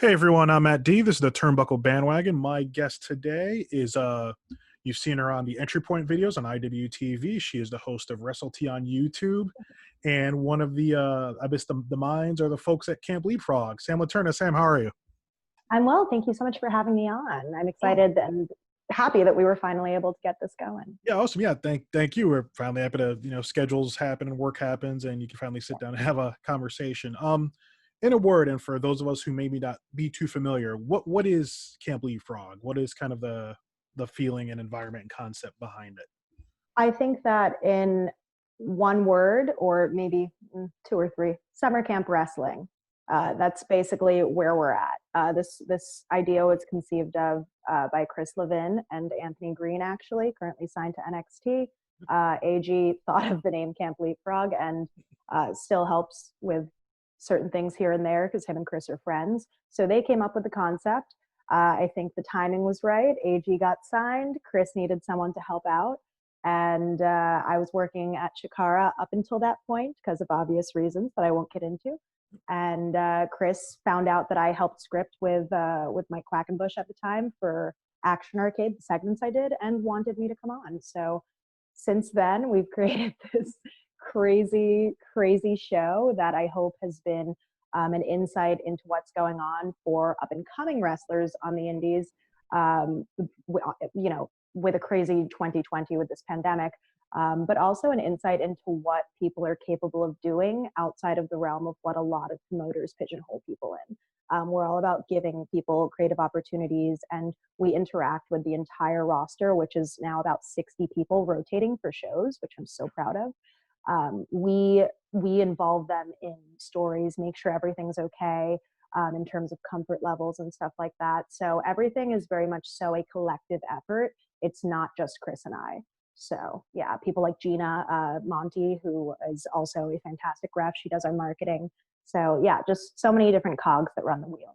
Hey everyone, I'm Matt D. This is the Turnbuckle Bandwagon. My guest today is you've seen her on the Entry Point videos on IWTV. She is the host of WrestleTea on YouTube, and one of the I guess the minds are the folks at Camp Leapfrog. Sam Leterna. Sam, how are you? I'm well. Thank you so much for having me on. I'm excited and happy that we were finally able to get this going. Yeah, awesome. Yeah, thank you. We're finally happy to, schedules happen and work happens, and you can finally sit down and have a conversation. In a word, and for those of us who maybe not be too familiar, what is Camp Leapfrog? What is kind of the feeling and environment and concept behind it? I think that in one word, or maybe two or three, summer camp wrestling. That's basically where we're at. This idea was conceived of by Chris Levin and Anthony Green, actually, currently signed to NXT. AG thought of the name Camp Leapfrog and still helps with certain things here and there because him and Chris are friends. So they came up with the concept. I think the timing was right. AG got signed. Chris needed someone to help out. And I was working at Shikara up until that point because of obvious reasons that I won't get into. And Chris found out that I helped script with Mike Quackenbush at the time for Action Arcade, the segments I did, and wanted me to come on. So since then, we've created this crazy show that I hope has been an insight into what's going on for up and coming wrestlers on the indies. With a crazy 2020 with this pandemic, but also an insight into what people are capable of doing outside of the realm of what a lot of promoters pigeonhole people in. We're all about giving people creative opportunities, and we interact with the entire roster, which is now about 60 people rotating for shows, which I'm so proud of. We involve them in stories, make sure everything's okay in terms of comfort levels and stuff like that. So everything is very much so a collective effort. It's not just Chris and I. So yeah, people like Gina Monty, who is also a fantastic ref. She does our marketing. So yeah, just so many different cogs that run the wheel.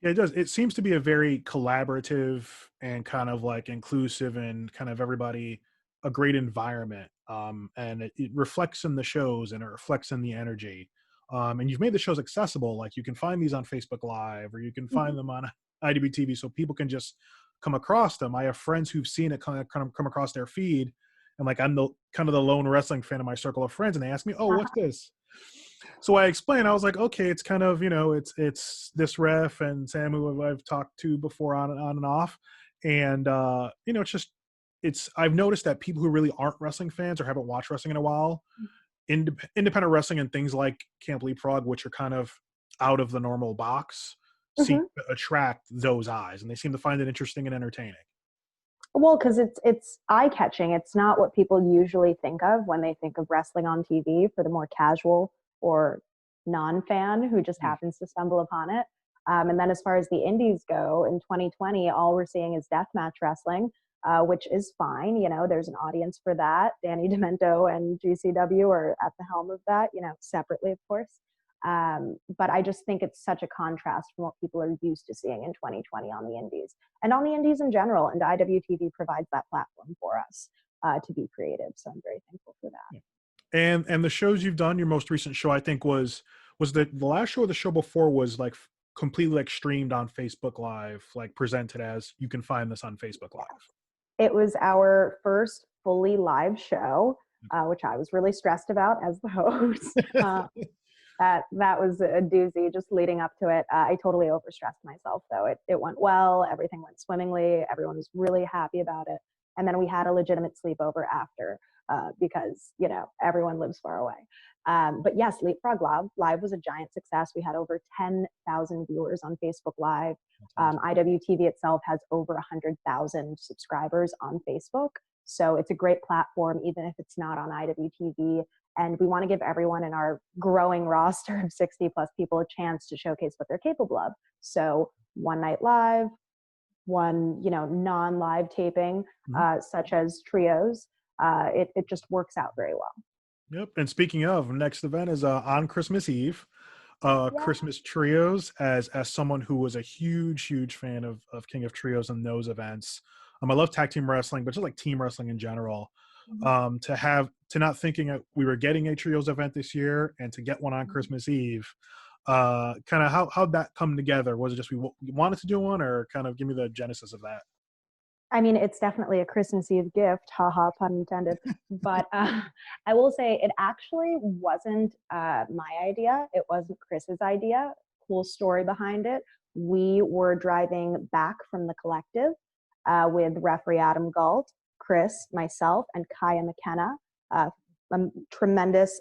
Yeah, it does. It seems to be a very collaborative and kind of like inclusive and kind of everybody a great environment. And it reflects in the shows and it reflects in the energy. And you've made the shows accessible. Like you can find these on Facebook Live or you can find them on IWTV so people can just come across them. I have friends who've seen it kind of come across their feed. And like I'm the kind of the lone wrestling fan in my circle of friends. And they ask me, oh, what's this? So I explained, I was like, okay, it's kind of, it's this ref and Sam, who I've talked to before on and off. And, I've noticed that people who really aren't wrestling fans or haven't watched wrestling in a while, independent wrestling and things like Camp Leapfrog, which are kind of out of the normal box, seem to attract those eyes, and they seem to find it interesting and entertaining. Well, because it's eye-catching. It's not what people usually think of when they think of wrestling on TV for the more casual or non-fan who just happens to stumble upon it. And then as far as the indies go, in 2020, all we're seeing is deathmatch wrestling, which is fine. There's an audience for that. Danny Demento and GCW are at the helm of that, separately, of course. But I just think it's such a contrast from what people are used to seeing in 2020 on the indies and on the indies in general. And IWTV provides that platform for us to be creative. So I'm very thankful for that. And the shows you've done, your most recent show, I think was the last show or the show before was like completely like streamed on Facebook Live, like presented as you can find this on Facebook Live. It was our first fully live show, which I was really stressed about as the host. That was a doozy just leading up to it. I totally overstressed myself though. It went well. Everything went swimmingly. Everyone was really happy about it. And then we had a legitimate sleepover after because, everyone lives far away. But yes, Leapfrog Live was a giant success. We had over 10,000 viewers on Facebook Live. IWTV itself has over 100,000 subscribers on Facebook. So it's a great platform, even if it's not on IWTV. And we want to give everyone in our growing roster of 60 plus people a chance to showcase what they're capable of. So one night live, one, non-live taping, such as trios. It just works out very well. Yep. And speaking of, next event is on Christmas Eve. Christmas trios. As someone who was a huge fan of King of Trios and those events, I love tag team wrestling, but just like team wrestling in general. To not thinking that we were getting a trios event this year and to get one on Christmas Eve, Kind of how'd that come together? Was it just we wanted to do one, or kind of give me the genesis of that? I mean, it's definitely a Christmas Eve gift, haha, pun intended. But I will say it actually wasn't my idea. It wasn't Chris's idea. Cool story behind it. We were driving back from the collective with referee Adam Galt, Chris, myself, and Kaya McKenna, a tremendous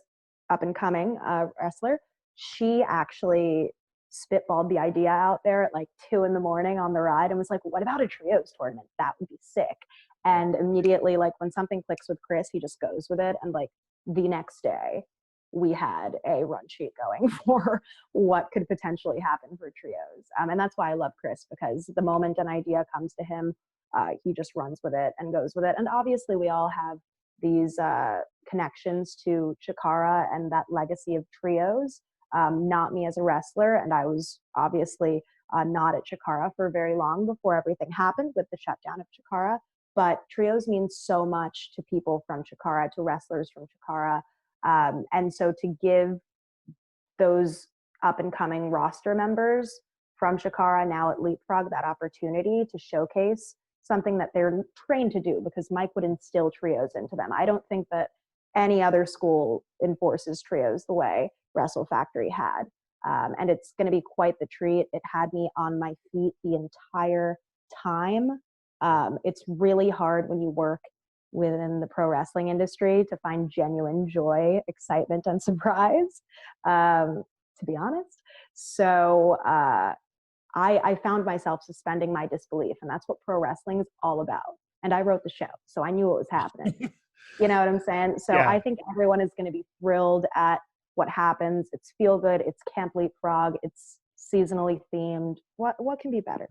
up and coming wrestler. She actually spitballed the idea out there at like 2 a.m. on the ride and was like, what about a trios tournament? That would be sick. And immediately, like when something clicks with Chris, he just goes with it. And like the next day, we had a run sheet going for what could potentially happen for trios. And that's why I love Chris, because the moment an idea comes to him, he just runs with it and goes with it. And obviously, we all have these connections to Chikara and that legacy of trios. Not me as a wrestler, and I was obviously not at Chikara for very long before everything happened with the shutdown of Chikara. But trios means so much to people from Chikara, to wrestlers from Chikara, and so to give those up and coming roster members from Chikara now at Leapfrog that opportunity to showcase something that they're trained to do, because Mike would instill trios into them. I don't think that any other school enforces trios the way Wrestle Factory had. And it's going to be quite the treat. It had me on my feet the entire time. It's really hard when you work within the pro wrestling industry to find genuine joy, excitement, and surprise, to be honest. So I found myself suspending my disbelief, and that's what pro wrestling is all about. And I wrote the show, so I knew what was happening. You know what I'm saying? So Yeah. I think everyone is going to be thrilled at what happens. It's feel good. It's Camp Leapfrog. It's seasonally themed. What can be better?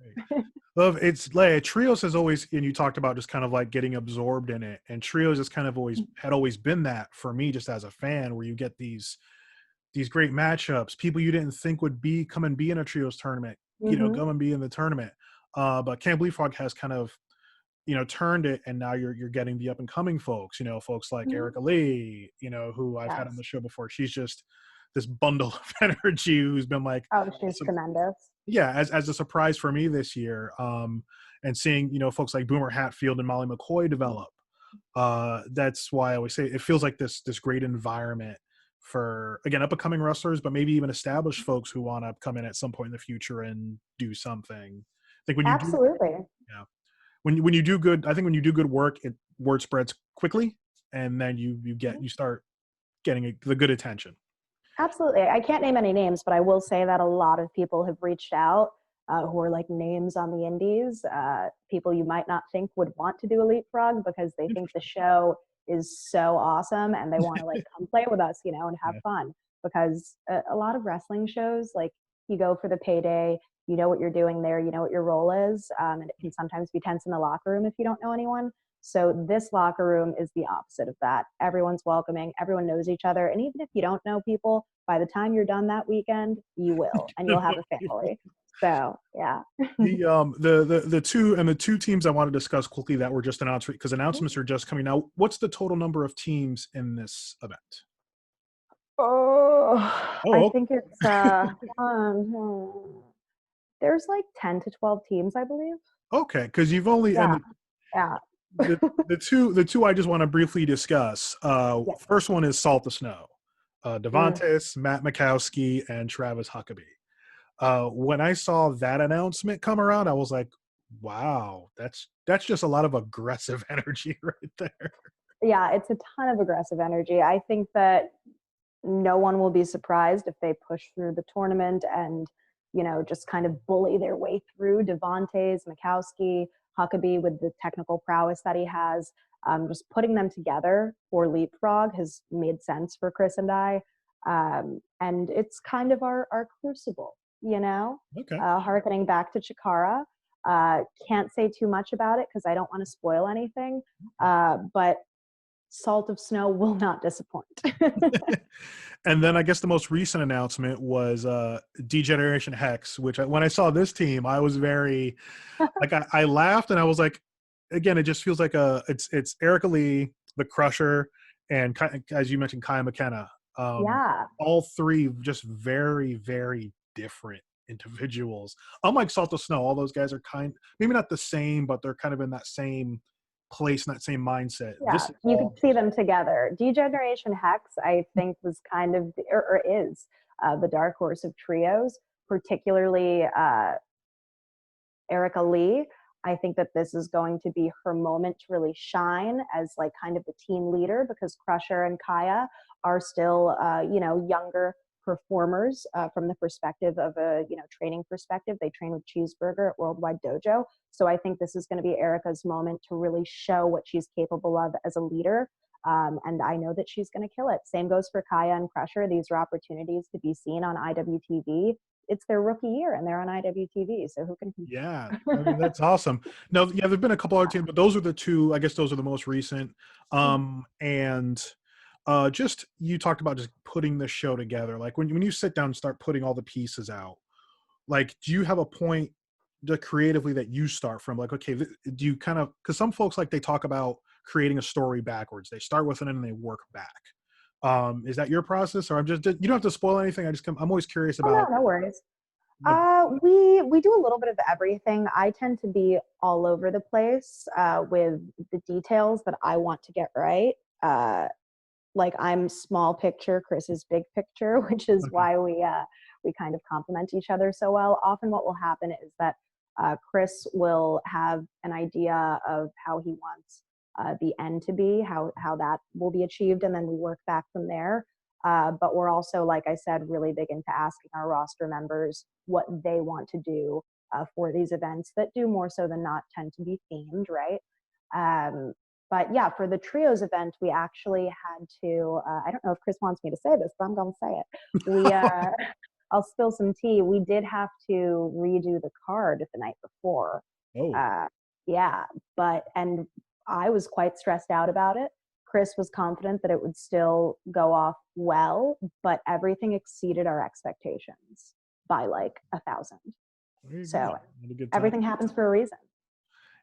Love, it's like trios has always, and you talked about just kind of like getting absorbed in it, and trios has kind of always been that for me, just as a fan, where you get these great matchups, people you didn't think would come and be in a trios tournament, come and be in the tournament. But Camp Leapfrog has kind of turned it, and now you're getting the up and coming folks, folks like Erica Lee, who I've had on Yes. the show before. She's just this bundle of energy who's been like, Oh, she's tremendous. yeah, as a surprise for me this year. And seeing, folks like Boomer Hatfield and Molly McCoy develop. That's why I always say it feels like this great environment for, again, up and coming wrestlers, but maybe even established folks who want to come in at some point in the future and do something. I think when you do, Absolutely. yeah, when you do good, I think when you do good work, word spreads quickly, and then you start getting the good attention. Absolutely. I can't name any names, but I will say that a lot of people have reached out who are like names on the indies, people you might not think would want to do a Leapfrog because they think the show is so awesome and they want to like come play with us, and have Yeah. fun. Because a lot of wrestling shows, like you go for the payday, you know what you're doing there, you know what your role is, and it can sometimes be tense in the locker room if you don't know anyone. So this locker room is the opposite of that. Everyone's welcoming, everyone knows each other, and even if you don't know people, by the time you're done that weekend, you will, and you'll have a family. So yeah. The two teams I want to discuss quickly that were just announced, because announcements are just coming out. What's the total number of teams in this event? Oh, I Oh, think it's there's like 10 to 12 teams, I believe. okay, because you've only Yeah. and Yeah. the two I just want to briefly discuss. Yeah. First one is Salt the Snow, Mm. Devontis, Matt Mikowski, and Travis Huckabee. When I saw that announcement come around, I was like, wow, that's just a lot of aggressive energy right there. Yeah, it's a ton of aggressive energy. I think that no one will be surprised if they push through the tournament and, just kind of bully their way through. Devontae's, Mikowski, Huckabee with the technical prowess that he has. Just putting them together for Leapfrog has made sense for Chris and I. And it's kind of our crucible, Okay. Harkening back to Chikara. Can't say too much about it because I don't want to spoil anything. But Salt of Snow will not disappoint. And then I guess the most recent announcement was Degeneration Hex, which when I saw this team, I was very like I laughed and I was like, again, it just feels like it's Erica Lee, the Crusher, and as you mentioned, Kaya McKenna. Yeah. All three just very, very different individuals. Unlike Salt of Snow, all those guys are maybe not the same, but they're kind of in that same place, in that same mindset. Yeah, This is you could all see just them together. Degeneration Hex, I think, was kind of, or is, the dark horse of trios, particularly Erica Lee. I think that this is going to be her moment to really shine as like kind of the team leader, because Crusher and Kaya are still, younger performers from the perspective of a, training perspective. They train with Cheeseburger at Worldwide Dojo. So I think this is going to be Erica's moment to really show what she's capable of as a leader. And I know that she's going to kill it. Same goes for Kaya and Crusher. These are opportunities to be seen on IWTV. It's their rookie year and they're on IWTV. So who can yeah, I mean that's awesome. No, yeah, there've been a couple other teams, but those are the two. I guess those are the most recent. And just you talked about just putting the show together. Like when you sit down and start putting all the pieces out, like do you have a point creatively that you start from? Like, okay, do you kind of, because some folks like they talk about creating a story backwards. They start with it and they work back. Is that your process, or you don't have to spoil anything? I'm always curious Oh, no, about no worries. the. We do a little bit of everything. I tend to be all over the place with the details that I want to get right. Like I'm small picture, Chris is big picture, which is Okay. why we kind of complement each other so well. Often, what will happen is that Chris will have an idea of how he wants the end to be, how that will be achieved, and then we work back from there. But we're also, like I said, really big into asking our roster members what they want to do for these events that do more so than not tend to be themed, right? But yeah, for the trios event, we actually had to, I don't know if Chris wants me to say this, but I'm going to say it. I'll spill some tea. We did have to redo the card the night before. Oh, Uh, yeah, and I was quite stressed out about it. Chris was confident that it would still go off well, but everything exceeded our expectations by like 1,000. there you go. So Had a good time. everything happens for a reason.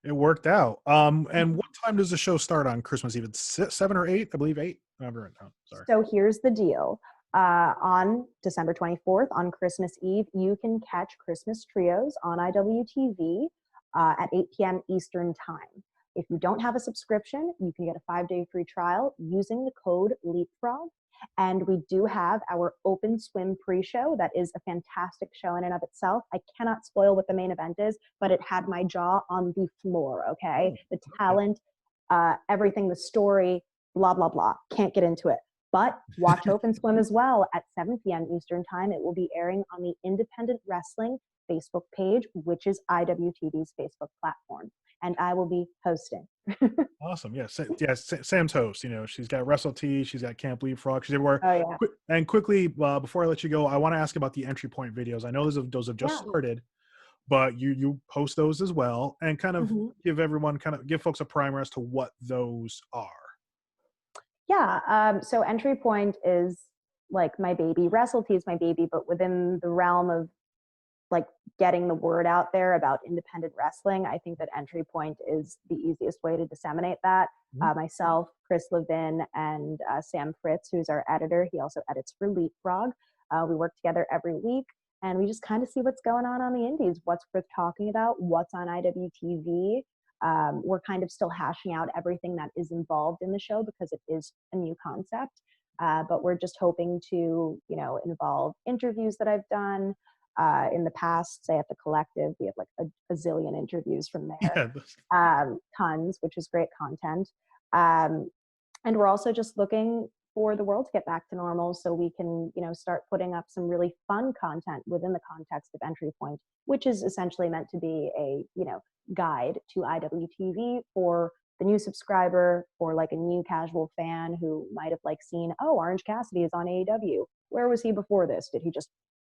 It worked out. And what time does the show start on Christmas Eve? It's 7 or 8, I believe 8. I have it written down. Sorry. So here's the deal. On December 24th, on Christmas Eve, you can catch Christmas Trios on IWTV at 8 p.m. Eastern Time. If you don't have a subscription, you can get a 5-day free trial using the code Leapfrog. And we do have our open swim pre-show. That is a fantastic show in and of itself. I cannot spoil what the main event is, but it had my jaw on the floor, okay? Oh, The okay. talent, everything, the story, blah, blah, blah. Can't get into it. But watch Open Swim as well at 7 p.m. Eastern Time. It will be airing on the Independent Wrestling Facebook page, which is IWTV's Facebook platform. And I will be hosting. Awesome. Yeah. Sam's host. She's got WrestleTea. She's got Camp Leapfrog. She's everywhere. Oh, yeah. And quickly, before I let you go, I want to ask about the Entry Point videos. I know those have just Yeah. started, but you post those as well, and kind of give folks a primer as to what those are. Yeah. So Entry Point is like my baby. WrestleTea is my baby, but within the realm of like getting the word out there about independent wrestling, I think that Entry Point is the easiest way to disseminate that. Myself, Chris Levin, and Sam Fritz, who's our editor, he also edits for Leapfrog. We work together every week, and we just kind of see what's going on the indies, what's worth talking about, what's on IWTV. We're kind of still hashing out everything that is involved in the show because it is a new concept. But we're just hoping to, involve interviews that I've done, in the past, say at the Collective, we have like a zillion interviews from there, Yeah. tons, which is great content. And we're also just looking for the world to get back to normal so we can, start putting up some really fun content within the context of Entry Point, which is essentially meant to be a, guide to IWTV for the new subscriber or like a new casual fan who might have like seen, oh, Orange Cassidy is on AEW. Where was he before this? Did he just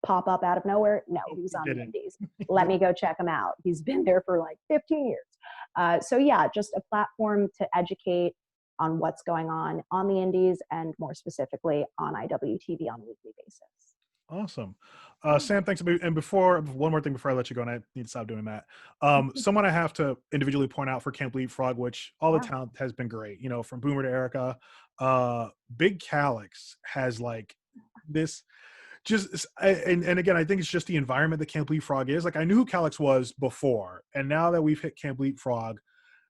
pop up out of nowhere? No, he was on the indies. Let me go check him out. He's been there for like 15 years. So yeah, just a platform to educate on what's going on the indies and more specifically on IWTV on a weekly basis. Awesome. Yeah. Sam, thanks. And before, one more thing before I let you go, and I need to stop doing that. Someone I have to individually point out for Camp Leapfrog, which all the Yeah. talent has been great, from Boomer to Erica. Big Callux has like this and again, I think it's just the environment that Camp Leapfrog is. Like, I knew who Callux was before, and now that we've hit Camp Leapfrog,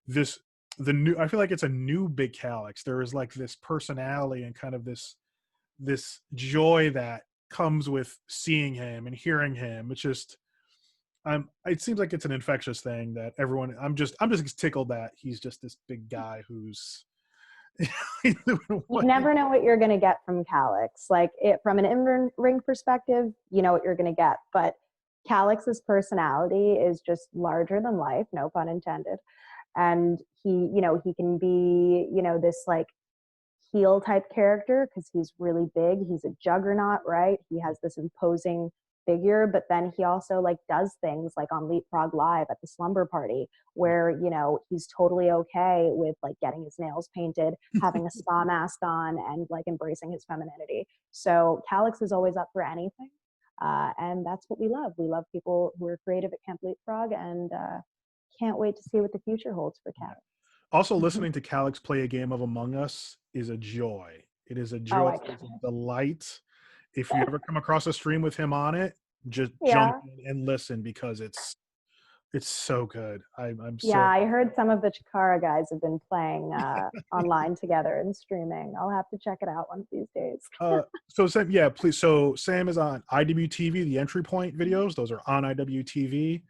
this I feel like it's a new Big Callux. There is like this personality and kind of this joy that comes with seeing him and hearing him. It's just it seems like it's an infectious thing that everyone I'm just tickled that he's just this big guy who's You never know what you're going to get from Callux. Like from an in-ring perspective, you know what you're going to get. But Callux's personality is just larger than life, no pun intended. And he can be, this like heel type character because he's really big. He's a juggernaut, right? He has this imposing figure, but then he also like does things like on Leapfrog Live at the slumber party where, he's totally okay with like getting his nails painted, having a spa mask on, and like embracing his femininity. So Callux is always up for anything. And that's what we love. We love people who are creative at Camp Leapfrog, and can't wait to see what the future holds for Callux. Also, listening to Callux play a game of Among Us is a joy. It is a joy. It's a delight. If you ever come across a stream with him on it, just jump in and listen because it's so good. I'm so. Yeah, I heard some of the Chikara guys have been playing online together and streaming. I'll have to check it out one of these days. So Sam, yeah, please. So Sam is on IWTV, the Entry Point videos. Those are on IWTV.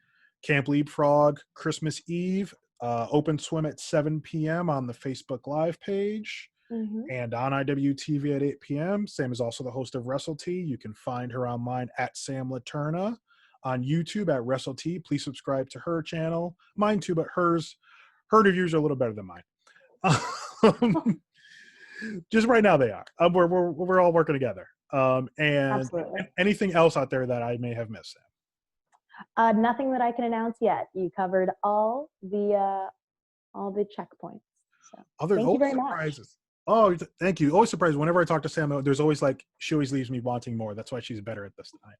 Camp Leapfrog, Christmas Eve, open swim at 7 p.m. on the Facebook Live page. Mm-hmm. And on IWTV at 8 p.m. Sam is also the host of WrestleTea. You can find her online at Sam Leterna, on YouTube at WrestleTea. Please subscribe to her channel. Mine too, but her reviews are a little better than mine. Just right now they are. We're all working together. And Absolutely. Anything else out there that I may have missed, Sam? Nothing that I can announce yet. You covered all the checkpoints. So thank you very surprises. much. Oh, thank you. Always surprised. Whenever I talk to Sam, there's always she always leaves me wanting more. That's why she's better at this than I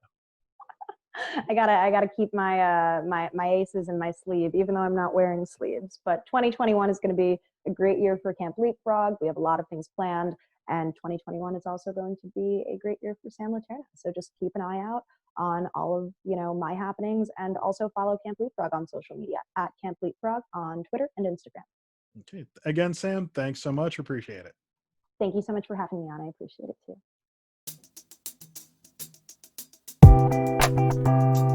am. I gotta keep my my aces in my sleeve, even though I'm not wearing sleeves. But 2021 is going to be a great year for Camp Leapfrog. We have a lot of things planned, and 2021 is also going to be a great year for Sam Leterna. So just keep an eye out on all of my happenings, and also follow Camp Leapfrog on social media at Camp Leapfrog on Twitter and Instagram. Okay. Again, Sam, thanks so much. Appreciate it. Thank you so much for having me on. I appreciate it too.